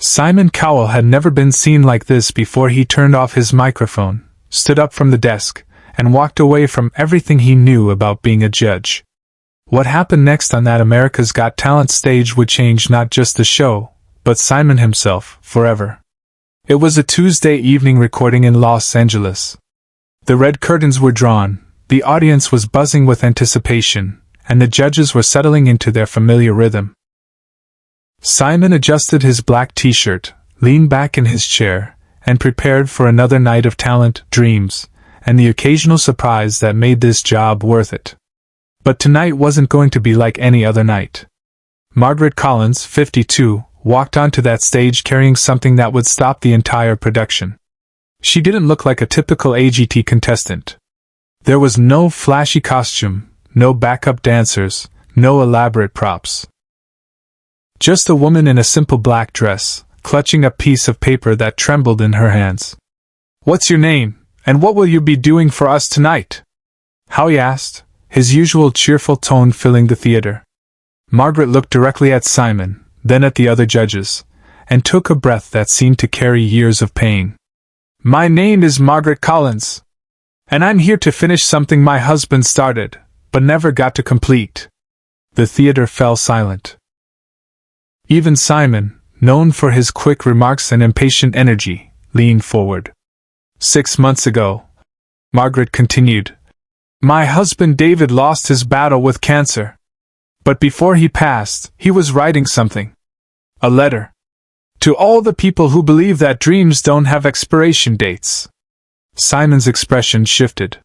Simon Cowell had never been seen like this before. He turned off his microphone, stood up from the desk, and walked away from everything he knew about being a judge. What happened next on that America's Got Talent stage would change not just the show, but Simon himself, forever. It was a Tuesday evening recording in Los Angeles. The red curtains were drawn, the audience was buzzing with anticipation, and the judges were settling into their familiar rhythm. Simon adjusted his black t-shirt, leaned back in his chair, and prepared for another night of talent, dreams, and the occasional surprise that made this job worth it. But tonight wasn't going to be like any other night. Margaret Collins, 52, walked onto that stage carrying something that would stop the entire production. She didn't look like a typical AGT contestant. There was no flashy costume, no backup dancers, no elaborate props. Just a woman in a simple black dress, clutching a piece of paper that trembled in her hands. "What's your name, and what will you be doing for us tonight?" Howie asked, his usual cheerful tone filling the theater. Margaret looked directly at Simon, then at the other judges, and took a breath that seemed to carry years of pain. "My name is Margaret Collins, and I'm here to finish something my husband started, but never got to complete." The theater fell silent. Even Simon, known for his quick remarks and impatient energy, leaned forward. "6 months ago," Margaret continued, "my husband David lost his battle with cancer. But before he passed, he was writing something. A letter. To all the people who believe that dreams don't have expiration dates." Simon's expression shifted.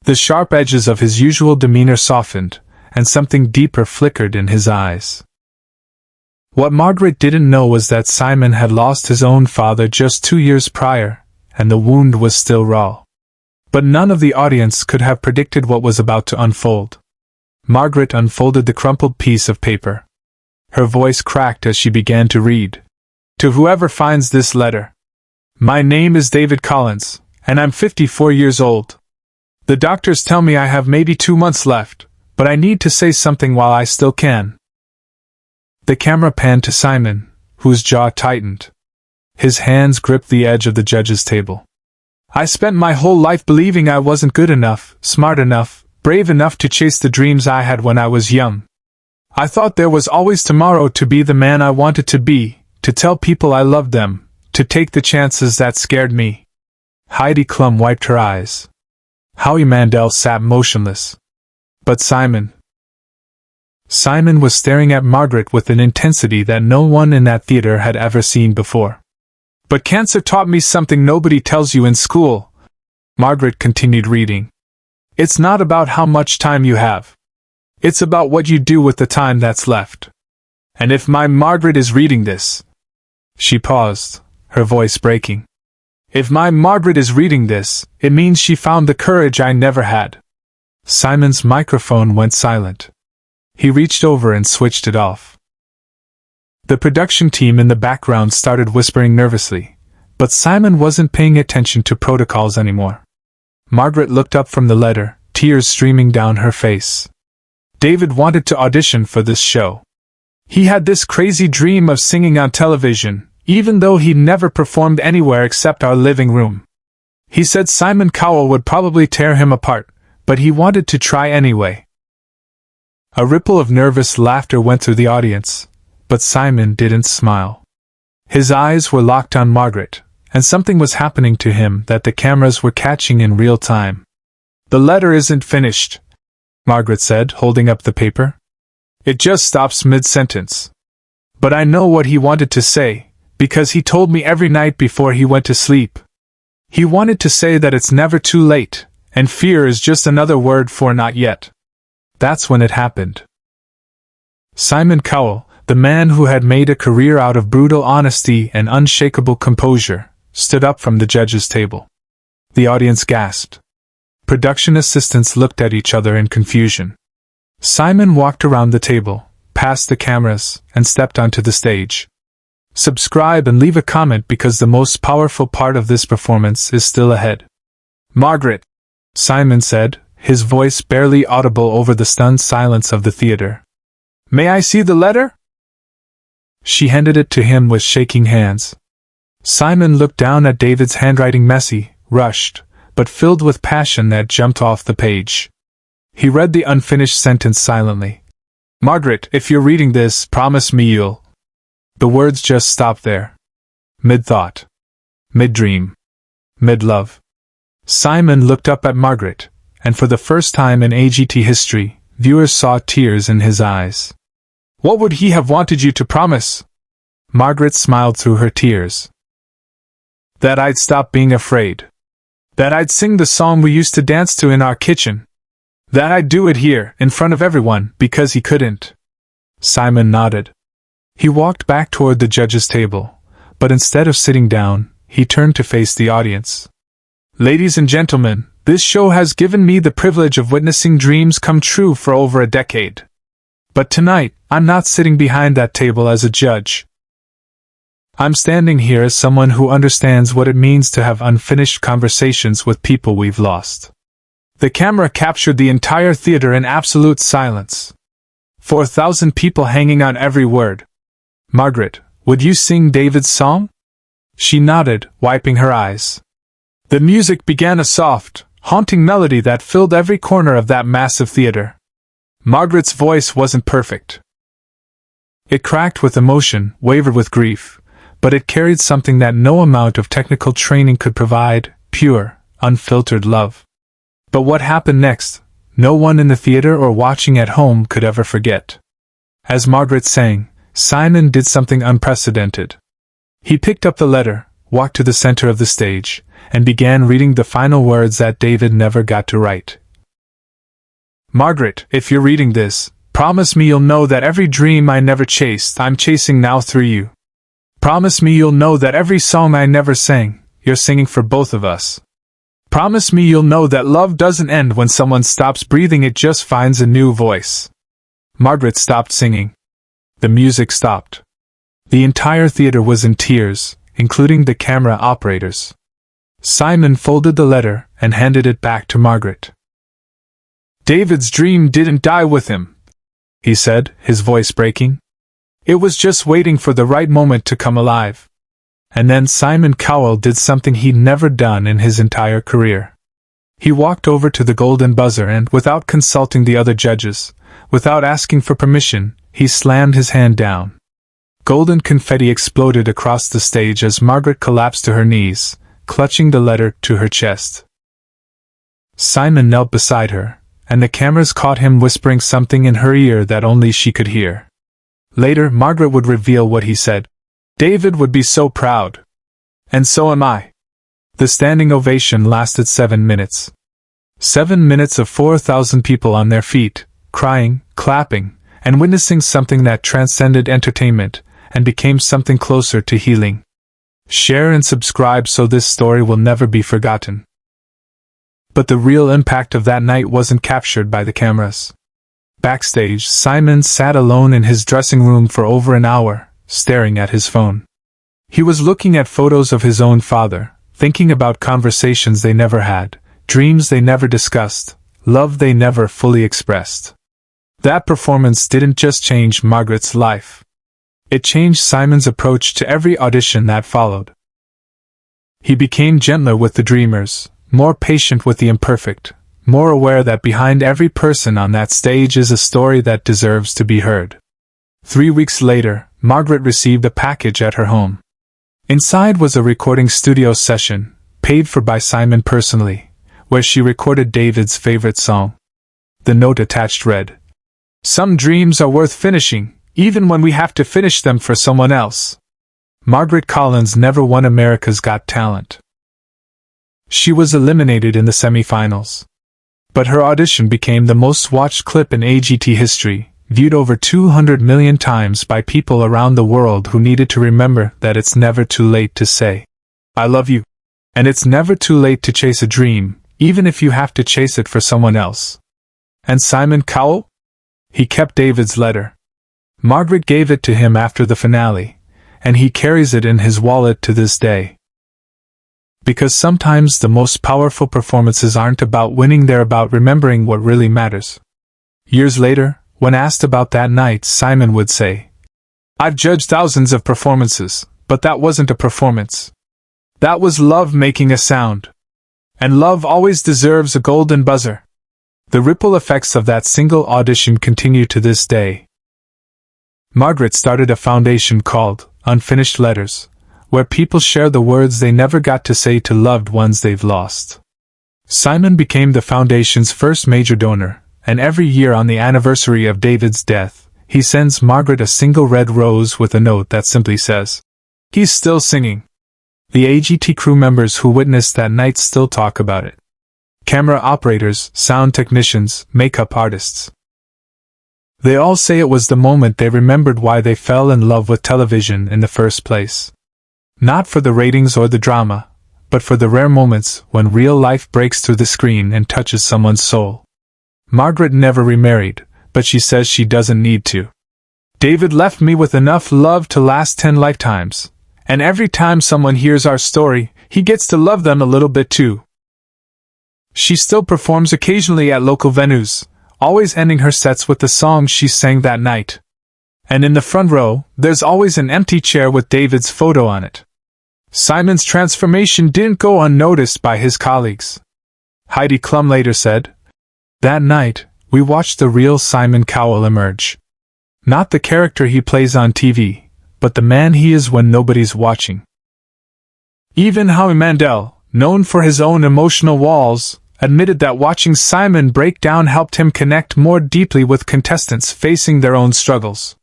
The sharp edges of his usual demeanor softened, and something deeper flickered in his eyes. What Margaret didn't know was that Simon had lost his own father just 2 years prior, and the wound was still raw. But none of the audience could have predicted what was about to unfold. Margaret unfolded the crumpled piece of paper. Her voice cracked as she began to read. "To whoever finds this letter. My name is David Collins, and I'm 54 years old. The doctors tell me I have maybe 2 months left, but I need to say something while I still can." The camera panned to Simon, whose jaw tightened. His hands gripped the edge of the judge's table. "I spent my whole life believing I wasn't good enough, smart enough, brave enough to chase the dreams I had when I was young. I thought there was always tomorrow to be the man I wanted to be, to tell people I loved them, to take the chances that scared me." Heidi Klum wiped her eyes. Howie Mandel sat motionless. But Simon was staring at Margaret with an intensity that no one in that theater had ever seen before. "But cancer taught me something nobody tells you in school," Margaret continued reading. "It's not about how much time you have. It's about what you do with the time that's left. And if my Margaret is reading this..." She paused, her voice breaking. "If my Margaret is reading this, it means she found the courage I never had." Simon's microphone went silent. He reached over and switched it off. The production team in the background started whispering nervously, but Simon wasn't paying attention to protocols anymore. Margaret looked up from the letter, tears streaming down her face. David wanted to audition for this show. He had this crazy dream of singing on television, even though he'd never performed anywhere except our living room. He said Simon Cowell would probably tear him apart, but he wanted to try anyway. A ripple of nervous laughter went through the audience, but Simon didn't smile. His eyes were locked on Margaret, and something was happening to him that the cameras were catching in real time. "The letter isn't finished," Margaret said, holding up the paper. "It just stops mid-sentence. But I know what he wanted to say, because he told me every night before he went to sleep. He wanted to say that it's never too late, and fear is just another word for not yet." That's when it happened. Simon Cowell, the man who had made a career out of brutal honesty and unshakable composure, stood up from the judges' table. The audience gasped. Production assistants looked at each other in confusion. Simon walked around the table, past the cameras, and stepped onto the stage. Subscribe and leave a comment because the most powerful part of this performance is still ahead. "Margaret," Simon said, his voice barely audible over the stunned silence of the theater. "May I see the letter?" She handed it to him with shaking hands. Simon looked down at David's handwriting, messy, rushed, but filled with passion that jumped off the page. He read the unfinished sentence silently. "Margaret, if you're reading this, promise me you'll..." The words just stopped there. Mid-thought. Mid-dream. Mid-love. Simon looked up at Margaret, and for the first time in AGT history, viewers saw tears in his eyes. "What would he have wanted you to promise?" Margaret smiled through her tears. "That I'd stop being afraid. That I'd sing the song we used to dance to in our kitchen. That I'd do it here, in front of everyone, because he couldn't." Simon nodded. He walked back toward the judge's table, but instead of sitting down, he turned to face the audience. "Ladies and gentlemen, this show has given me the privilege of witnessing dreams come true for over a decade. But tonight, I'm not sitting behind that table as a judge. I'm standing here as someone who understands what it means to have unfinished conversations with people we've lost." The camera captured the entire theater in absolute silence. 4,000 people hanging on every word. "Margaret, would you sing David's song?" She nodded, wiping her eyes. The music began, a soft, haunting melody that filled every corner of that massive theater. Margaret's voice wasn't perfect. It cracked with emotion, wavered with grief, but it carried something that no amount of technical training could provide: pure, unfiltered love. But what happened next, no one in the theater or watching at home could ever forget. As Margaret sang, Simon did something unprecedented. He picked up the letter, walked to the center of the stage, and began reading the final words that David never got to write. "Margaret, if you're reading this, promise me you'll know that every dream I never chased, I'm chasing now through you. Promise me you'll know that every song I never sang, you're singing for both of us. Promise me you'll know that love doesn't end when someone stops breathing, it just finds a new voice." Margaret stopped singing. The music stopped. The entire theater was in tears, including the camera operators. Simon folded the letter and handed it back to Margaret. "David's dream didn't die with him," he said, his voice breaking. "It was just waiting for the right moment to come alive." And then Simon Cowell did something he'd never done in his entire career. He walked over to the golden buzzer and, without consulting the other judges, without asking for permission, he slammed his hand down. Golden confetti exploded across the stage as Margaret collapsed to her knees, clutching the letter to her chest. Simon knelt beside her, and the cameras caught him whispering something in her ear that only she could hear. Later, Margaret would reveal what he said. "David would be so proud. And so am I." The standing ovation lasted 7 minutes. 7 minutes of 4,000 people on their feet, crying, clapping, and witnessing something that transcended entertainment and became something closer to healing. Share and subscribe so this story will never be forgotten. But the real impact of that night wasn't captured by the cameras. Backstage, Simon sat alone in his dressing room for over an hour, staring at his phone. He was looking at photos of his own father, thinking about conversations they never had, dreams they never discussed, love they never fully expressed. That performance didn't just change Margaret's life. It changed Simon's approach to every audition that followed. He became gentler with the dreamers, more patient with the imperfect, more aware that behind every person on that stage is a story that deserves to be heard. 3 weeks later, Margaret received a package at her home. Inside was a recording studio session, paid for by Simon personally, where she recorded David's favorite song. The note attached read, "Some dreams are worth finishing, even when we have to finish them for someone else." Margaret Collins never won America's Got Talent. She was eliminated in the semi-finals. But her audition became the most watched clip in AGT history, viewed over 200 million times by people around the world who needed to remember that it's never too late to say, "I love you." And it's never too late to chase a dream, even if you have to chase it for someone else. And Simon Cowell? He kept David's letter. Margaret gave it to him after the finale, and he carries it in his wallet to this day. Because sometimes the most powerful performances aren't about winning, they're about remembering what really matters. Years later, when asked about that night, Simon would say, I've judged thousands of performances, but that wasn't a performance. That was love making a sound. And love always deserves a golden buzzer. The ripple effects of that single audition continue to this day. Margaret started a foundation called Unfinished Letters, where people share the words they never got to say to loved ones they've lost. Simon became the foundation's first major donor, and every year on the anniversary of David's death, he sends Margaret a single red rose with a note that simply says, "He's still singing." The AGT crew members who witnessed that night still talk about it. Camera operators, sound technicians, makeup artists. They all say it was the moment they remembered why they fell in love with television in the first place. Not for the ratings or the drama, but for the rare moments when real life breaks through the screen and touches someone's soul. Margaret never remarried, but she says she doesn't need to. David left me with enough love to last 10 lifetimes, and every time someone hears our story, he gets to love them a little bit too. She still performs occasionally at local venues, always ending her sets with the songs she sang that night. And in the front row, there's always an empty chair with David's photo on it. Simon's transformation didn't go unnoticed by his colleagues. Heidi Klum later said, "That night, we watched the real Simon Cowell emerge. Not the character he plays on TV, but the man he is when nobody's watching." Even Howie Mandel, known for his own emotional walls, admitted that watching Simon break down helped him connect more deeply with contestants facing their own struggles.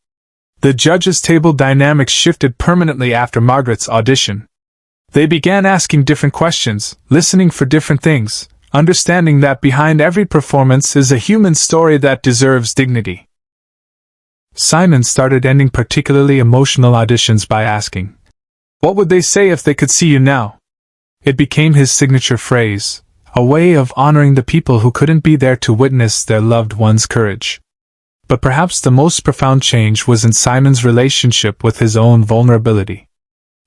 The judges' table dynamics shifted permanently after Margaret's audition. They began asking different questions, listening for different things, understanding that behind every performance is a human story that deserves dignity. Simon started ending particularly emotional auditions by asking, "What would they say if they could see you now?" It became his signature phrase, a way of honoring the people who couldn't be there to witness their loved one's courage. But perhaps the most profound change was in Simon's relationship with his own vulnerability.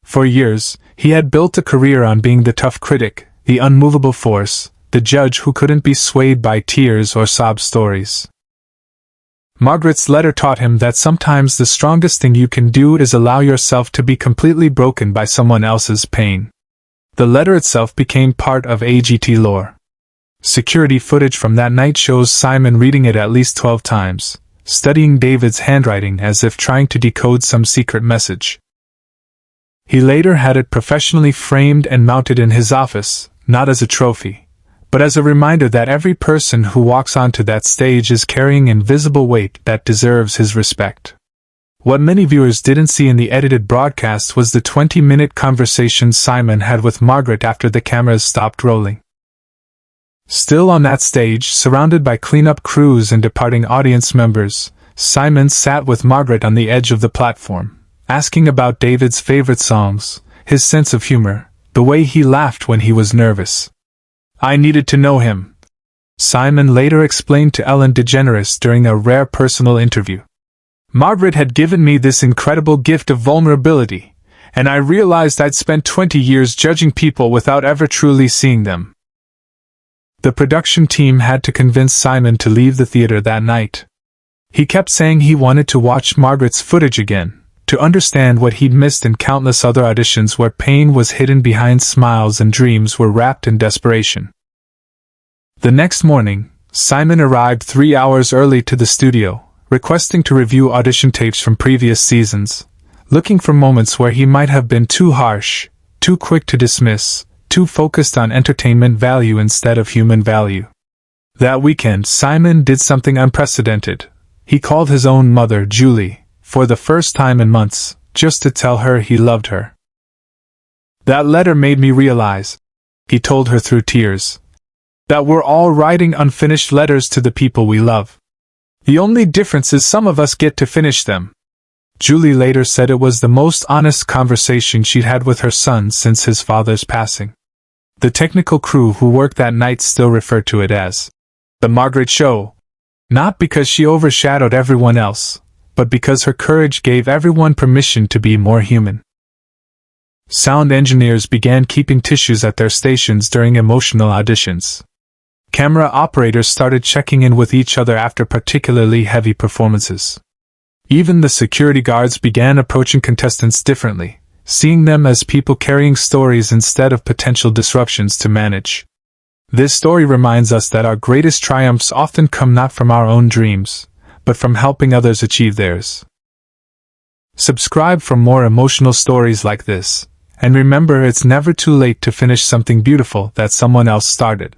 For years, he had built a career on being the tough critic, the unmovable force, the judge who couldn't be swayed by tears or sob stories. Margaret's letter taught him that sometimes the strongest thing you can do is allow yourself to be completely broken by someone else's pain. The letter itself became part of AGT lore. Security footage from that night shows Simon reading it at least 12 times, studying David's handwriting as if trying to decode some secret message. He later had it professionally framed and mounted in his office, not as a trophy, but as a reminder that every person who walks onto that stage is carrying invisible weight that deserves his respect. What many viewers didn't see in the edited broadcast was the 20-minute conversation Simon had with Margaret after the cameras stopped rolling. Still on that stage, surrounded by cleanup crews and departing audience members, Simon sat with Margaret on the edge of the platform, asking about David's favorite songs, his sense of humor, the way he laughed when he was nervous. "I needed to know him," Simon later explained to Ellen DeGeneres during a rare personal interview. "Margaret had given me this incredible gift of vulnerability, and I realized I'd spent 20 years judging people without ever truly seeing them." The production team had to convince Simon to leave the theater that night. He kept saying he wanted to watch Margaret's footage again, to understand what he'd missed in countless other auditions where pain was hidden behind smiles and dreams were wrapped in desperation. The next morning, Simon arrived 3 hours early to the studio, requesting to review audition tapes from previous seasons, looking for moments where he might have been too harsh, too quick to dismiss, too focused on entertainment value instead of human value. That weekend, Simon did something unprecedented. He called his own mother, Julie, for the first time in months, just to tell her he loved her. "That letter made me realize," he told her through tears, "that we're all writing unfinished letters to the people we love. The only difference is some of us get to finish them." Julie later said it was the most honest conversation she'd had with her son since his father's passing. The technical crew who worked that night still refer to it as the Margaret Show, not because she overshadowed everyone else, but because her courage gave everyone permission to be more human. Sound engineers began keeping tissues at their stations during emotional auditions. Camera operators started checking in with each other after particularly heavy performances. Even the security guards began approaching contestants differently, seeing them as people carrying stories instead of potential disruptions to manage. This story reminds us that our greatest triumphs often come not from our own dreams, but from helping others achieve theirs. Subscribe for more emotional stories like this, and remember, it's never too late to finish something beautiful that someone else started.